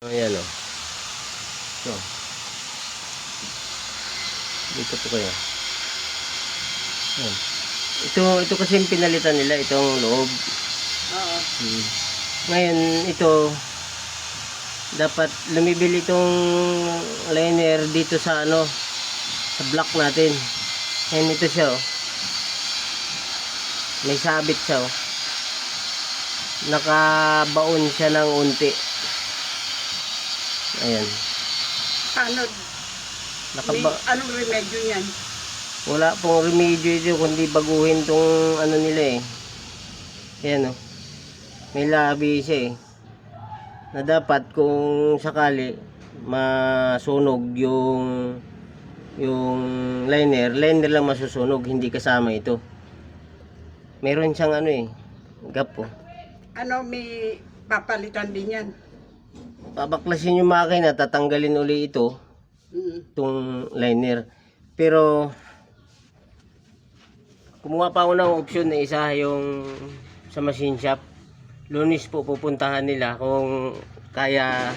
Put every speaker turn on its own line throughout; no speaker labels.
Ayan o. So, dito po kayo. Ayan. Ito kasi yung pinalitan nila, itong loob.
Oo.
Ngayon, ito, dapat lumibili itong liner dito sa sa block natin. Ayan, ito siya oh. May sabit siya oh. Nakabaon siya ng unti. Ayan.
Paano? Anong remedyo yan?
Wala pong remedyo ito kundi baguhin tong nila eh. Ayan oh. May labi siya eh. Na dapat kung sakali masunog yung liner lang masusunog, hindi kasama ito. Meron siyang gap oh.
May papalitan din yan?
Pabaklasin yung makina, tatanggalin uli ito. Itong liner. Pero kumuha pa ako ng option na isa yung sa machine shop. Lunes po pupuntahan nila kung kaya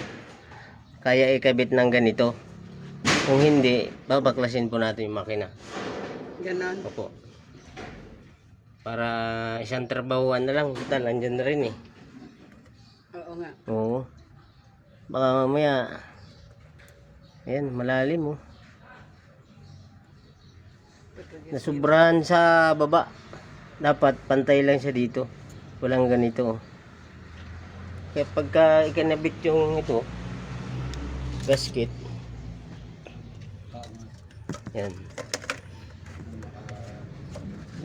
ikabit ng ganito. Kung hindi, babaklasin po natin yung makina.
Ganon.
Opo. Para isang trabahuan na lang. Total, andyan na rin eh.
Oo nga.
Oo. Baka mamaya ayan, malalim oh. Nasubrahan sa baba. Dapat pantay lang siya dito. Walang ganito oh. Kaya pagka ikinabit yung gasket, yan,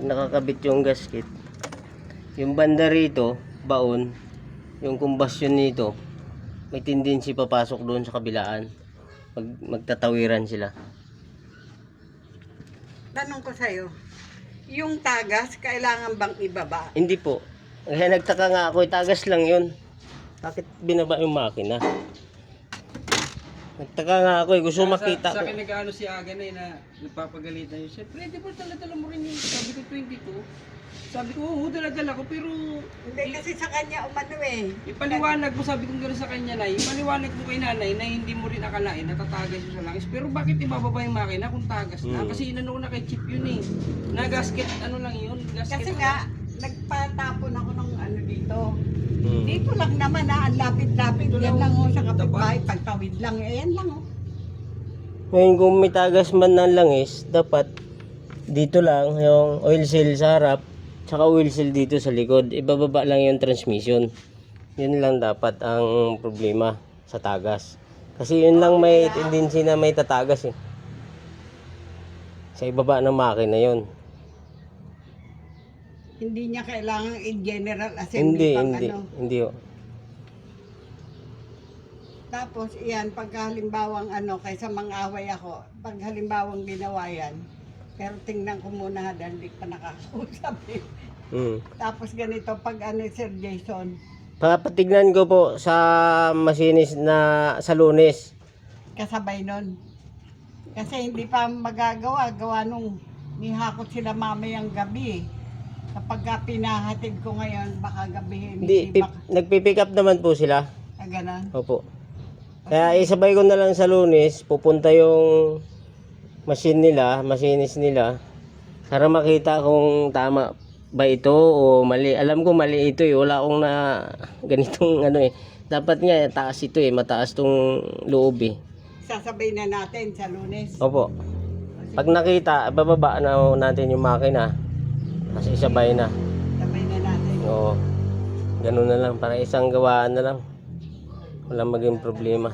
nakakabit yung gasket, yung banda rito baon, yung combustion nito may tendency papasok doon sa kabilaan. Magtatawiran sila.
Tanong ko sa'yo, yung tagas kailangan bang ibaba?
Hindi po. Kaya nagtaka nga ako, tagas lang yun. Bakit binaba yung makina? Nagtaka nga ako eh, gusto makita
Sa
ko.
akin nag-ano si Aga na nagpapagalitan yun. Siyempre, di ba dala-dala mo rin yung sabi ko 22? Sabi ko, oo, dala-dala ko, pero
Hindi kasi sa kanya umano eh.
ipaliwanag mo, sabi ko gano'n sa kanya na, ipaliwanag mo kay nanay na hindi mo rin akalain, natatagas yun sa langis. Pero bakit ibababa yung makina kung tagas na? Kasi inano ko na kay Chip yun eh. Na gasket, ano lang yun? Gasket
Kasi nga, nagpatapon ako ng dito.
Hmm.
Dito lang naman ang lapit-lapit.
Ito
Yan
lang,
lang oh, sa
ito
kapitbahay. Pagtawid lang, yan lang oh.
Ngayon kung may tagas man ng langis, dapat dito lang yung oil seal sa harap, tsaka oil seal dito sa likod. Ibababa lang yung transmission. Yun lang dapat ang problema sa tagas. Kasi yun lang may tendency na may tatagas eh. Sa ibaba ng makina yun.
Hindi niya kailangan in general assembly
Hindi oh.
Tapos iyan, pag halimbawang kaysa mang-away ako, pag halimbawang ginawa yan, pero tingnan ko muna dahil di pa nakakausap eh. Tapos ganito, pag Sir Jason,
Papatignan ko po sa masinis na sa Lunes.
kasabay nun. Kasi hindi pa magagawa, gawa nung nihakot sila mamayang gabi eh. Kapag pinahatid ko ngayon, baka gabihin.
Hindi, nagpipick up naman po sila.
Ganon.
Opo. Kaya isabay ko na lang sa Lunes, pupunta yung masinis nila para makita kung tama ba ito o mali. Alam ko mali ito eh. Wala akong na ganitong eh. Dapat nga taas ito eh. Mataas tong loob eh.
Sasabay na natin sa Lunes.
Opo. Pag nakita, bababa na natin yung makina. Kasi isabay na.
Sabay na natin.
Oo. Ganun na lang. Para isang gawaan na lang. Walang maging problema.